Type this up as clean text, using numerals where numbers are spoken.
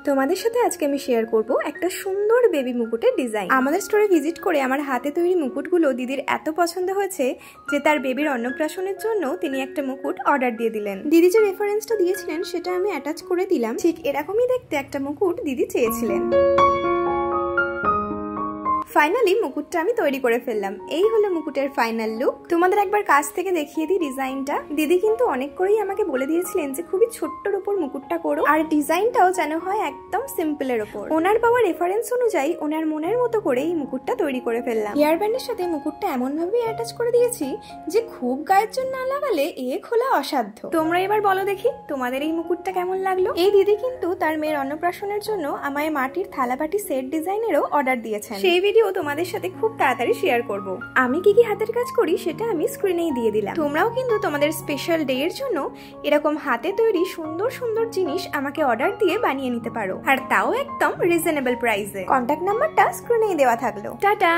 তোমাদের সাথে আজকে আমি শেয়ার করব একটা সুন্দর বেবি মুকুটের ডিজাইন। আমাদের স্টোরে ভিজিট করে আমার হাতে তৈরি মুকুটগুলো দিদির এত পছন্দ হয়েছে যে তার বেবির অন্নপ্রাশনের জন্য তিনি একটা মুকুট অর্ডার দিয়ে দিলেন। দিদি যে রেফারেন্সটা দিয়েছিলেন সেটা আমি অ্যাটাচ করে দিলাম। ঠিক এরকমই দেখতে একটা মুকুট দিদি চেয়েছিলেন। ফাইনালি মুকুটটা আমি তৈরি করে ফেললাম। এই হলো মুকুটের ফাইনাল লুক। তোমাদের একবার কাছ থেকে দেখিয়ে দিই ডিজাইনটা। দিদি কিন্তু অনেক করেই আমাকে বলে দিয়েছিলেন যে খুবই ছোট্টর উপর মুকুটটা করো, আর ডিজাইনটাও যেন হয় একদম সিম্পলের উপর। ওনার পাওয়া রেফারেন্স অনুযায়ী ওনার মনের মতো করে এই মুকুটটা তৈরি করে ফেললাম। হেয়ার ব্যান্ডের সাথে মুকুটটা এমন ভাবে অ্যাটাচ করে দিয়েছি যে খুব গায়ের জন্য না লাগালে এ খোলা অসাধ্য। তোমরা এবার বলো দেখি তোমাদের এই মুকুটটা কেমন লাগলো। এই দিদি কিন্তু তার মেয়ের অন্নপ্রাশনের জন্য আমায় মাটির থালাবাটি সেট ডিজাইনেরও অর্ডার দিয়েছেন। সেই ভিডিও তোমাদের সাথে খুব তাড়াতাড়ি শেয়ার করব। আমি কি কি হাতের কাজ করি সেটা আমি স্ক্রিনেই দিয়ে দিলাম। তোমরাও কিন্তু তোমাদের স্পেশাল ডে এর জন্য এরকম হাতে তৈরি সুন্দর সুন্দর জিনিস আমাকে অর্ডার দিয়ে বানিয়ে নিতে পারো, আর তাও একদম রিজনেবল প্রাইসে। কন্ট্যাক্ট নাম্বারটা স্ক্রিনেই দেওয়া থাকলো। টাটা।